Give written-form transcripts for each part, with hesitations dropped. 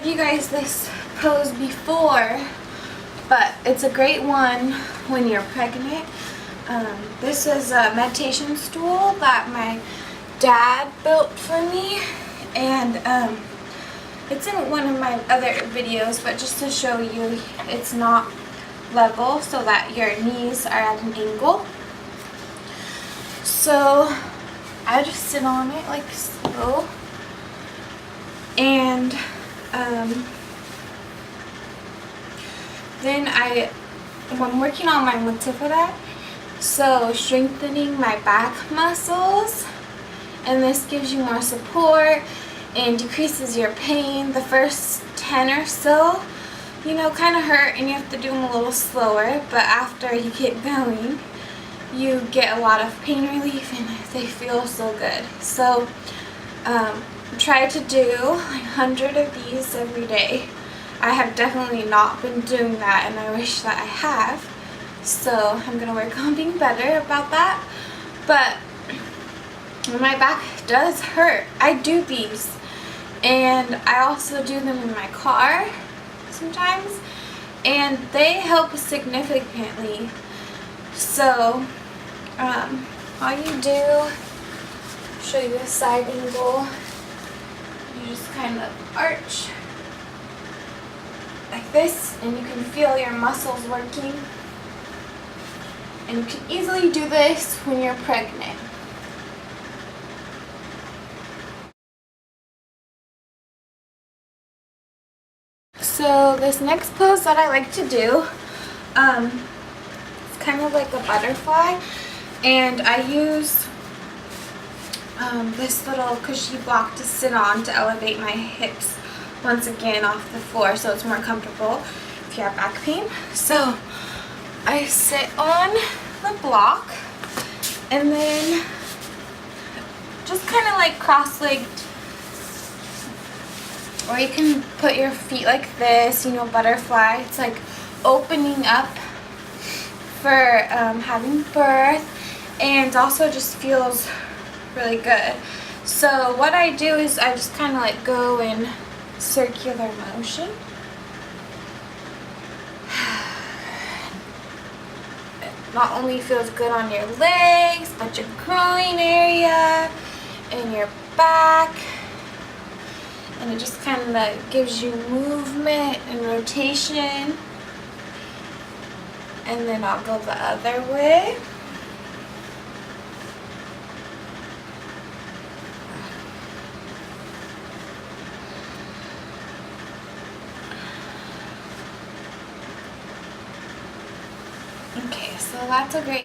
you guys this pose before, but it's a great one when you're pregnant. This is a meditation stool that my dad built for me, and it's in one of my other videos, but just to show you, it's not level so that your knees are at an angle. So I just sit on it like so, and then I'm working on my multifida, so strengthening my back muscles, and this gives you more support and decreases your pain. The first 10 or so, you know, kind of hurt and you have to do them a little slower, but after you get going, you get a lot of pain relief and they feel so good. So try to do like 100 of these every day. I have definitely not been doing that, and I wish that I have. So I'm gonna work on being better about that. But when my back does hurt, I do these, and I also do them in my car sometimes, and they help significantly. So all you do, show you a side angle, you just kind of arch like this, and you can feel your muscles working, and you can easily do this when you're pregnant. So this next pose that I like to do, it's kind of like a butterfly, and I use this little cushy block to sit on to elevate my hips once again off the floor, so it's more comfortable if you have back pain. So I sit on the block and then just kind of like cross-legged, or you can put your feet like this, you know, butterfly. It's like opening up for having birth, and also just feels really good. So what I do is I just kind of like go in circular motion. It not only feels good on your legs, but your groin area and your back. And it just kind of gives you movement and rotation. And then I'll go the other way. Okay, so that's a great...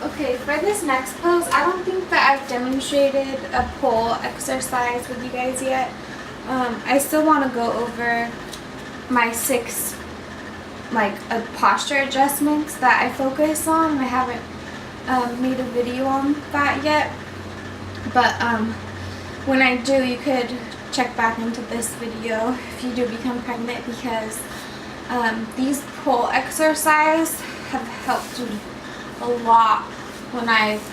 Okay, for this next pose, I don't think that I've demonstrated a pull exercise with you guys yet. I still want to go over my 6 posture adjustments that I focus on. I haven't made a video on that yet, but when I do, you could check back into this video if you do become pregnant, because these pull exercises have helped me a lot when I've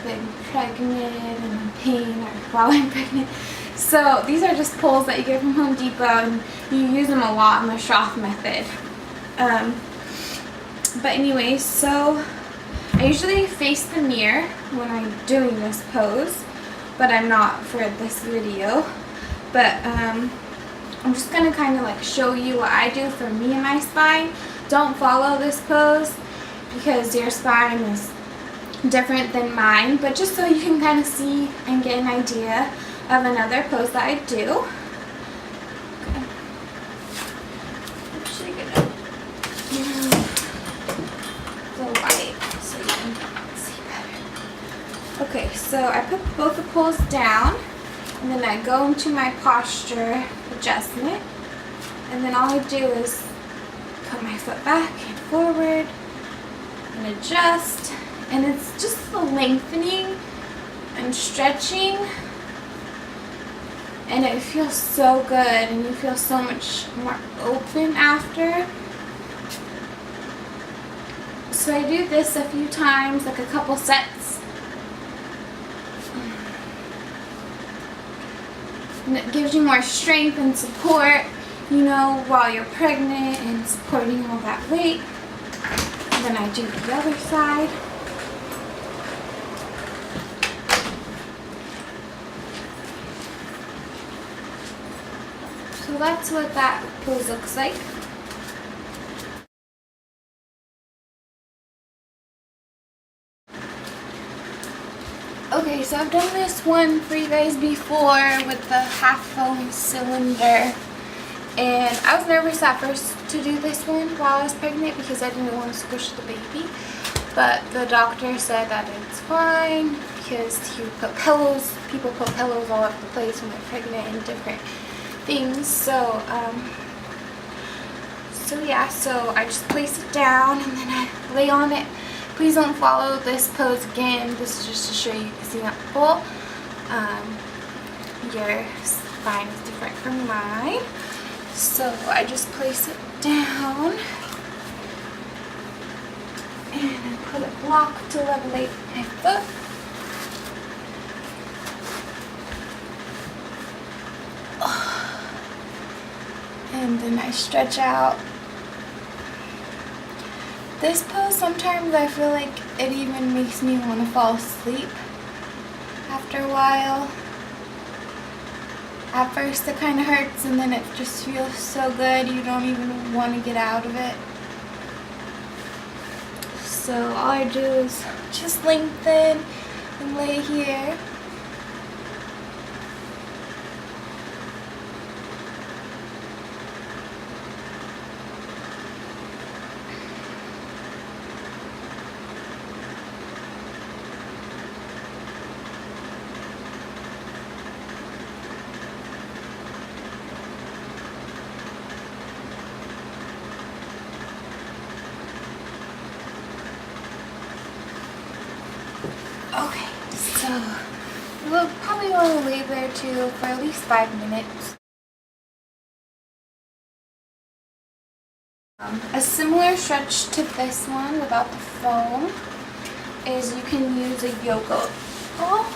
been pregnant and in pain, or while I'm pregnant. So these are just pulls that you get from Home Depot, and you use them a lot in the Schroth method. But anyway, so I usually face the mirror when I'm doing this pose, but I'm not for this video. But I'm just going to kind of like show you what I do for me and my spine. Don't follow this pose because your spine is different than mine, but just so you can kind of see and get an idea of another pose that I do. Okay. I'm actually going to move the light so you can see better. Okay, so I put both the poles down, and then I go into my posture adjustment, and then all I do is put my foot back and forward and adjust, and it's just the lengthening and stretching, and it feels so good, and you feel so much more open after. So I do this a few times, like a couple sets. and it gives you more strength and support, you know, while you're pregnant and supporting all that weight. And then I do the other side. So that's what that pose looks like. Okay, so I've done this one for you guys before with the half foam cylinder, and I was nervous at first to do this one while I was pregnant because I didn't want to squish the baby, but the doctor said that it's fine because people put pillows all over the place when they're pregnant and different things. So yeah, so I just place it down and then I lay on it. Please don't follow this pose again. This is just to show you, example. Your spine is different from mine. So I just place it down and I put a block to levelate my foot. And then I stretch out. This pose, sometimes I feel like it even makes me want to fall asleep after a while. At first it kind of hurts and then it just feels so good you don't even want to get out of it. So all I do is just lengthen and lay here. Okay, so we'll probably want to lay there too for at least 5 minutes. A similar stretch to this one without the foam is you can use a yoga ball.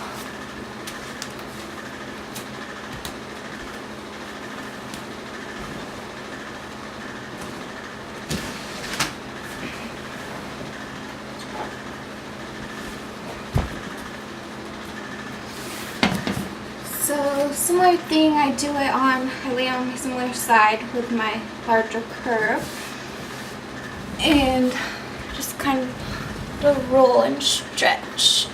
So similar thing, I lay on my similar side with my larger curve and just kind of roll and stretch.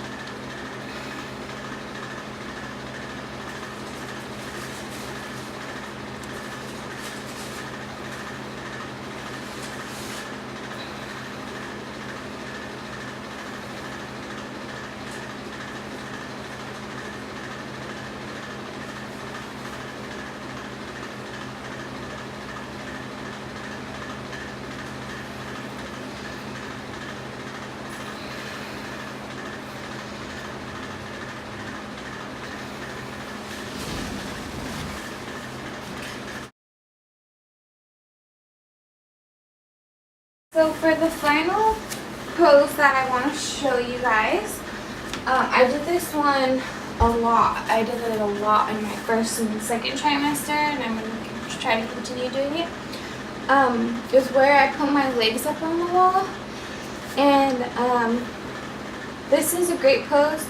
So for the final pose that I want to show you guys, I did this one a lot. I did it a lot in my first and second trimester, and I'm going to try to continue doing it. Is where I put my legs up on the wall, and this is a great pose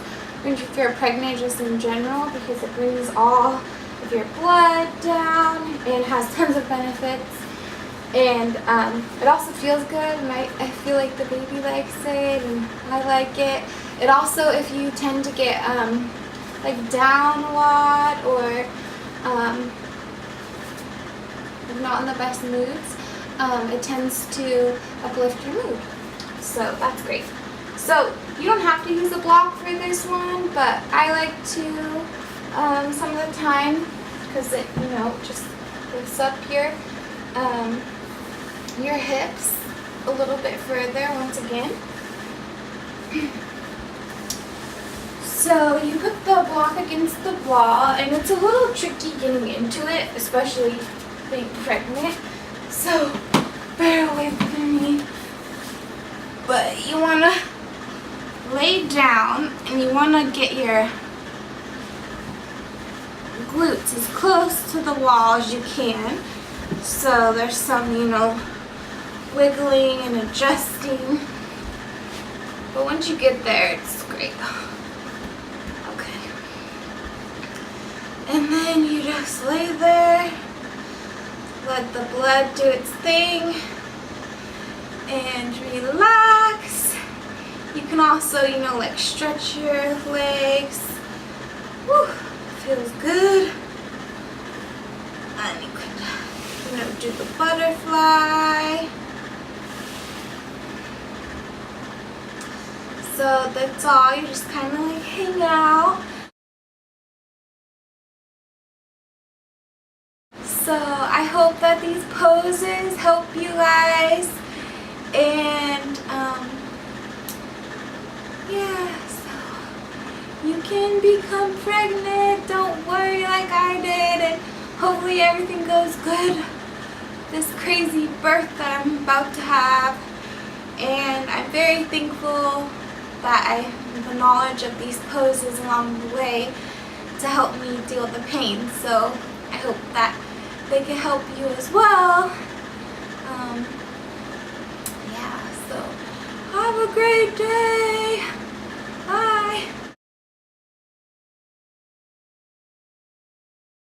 if you're pregnant, just in general, because it brings all of your blood down and has tons of benefits. And it also feels good, and I feel like the baby likes it, and I like it. It also, if you tend to get like down a lot or not in the best moods, it tends to uplift your mood. So that's great. So you don't have to use a block for this one, but I like to some of the time, because it, you know, just lifts up your hips a little bit further once again. So you put the block against the wall, and it's a little tricky getting into it, especially being pregnant, so bear with me. But you want to lay down and you want to get your glutes as close to the wall as you can. So there's some, you know, wiggling and adjusting. But once you get there, it's great. Okay. And then you just lay there, let the blood do its thing, and relax. You can also, you know, like stretch your legs. Woo, feels good. And you can, you know, do the butterfly. So that's all. You just kind of like hang out. So I hope that these poses help you guys. And yeah, so you can become pregnant. Don't worry like I did, and hopefully everything goes good. This crazy birth that I'm about to have, and I'm very thankful that I have the knowledge of these poses along the way to help me deal with the pain. So I hope that they can help you as well. Yeah, so have a great day.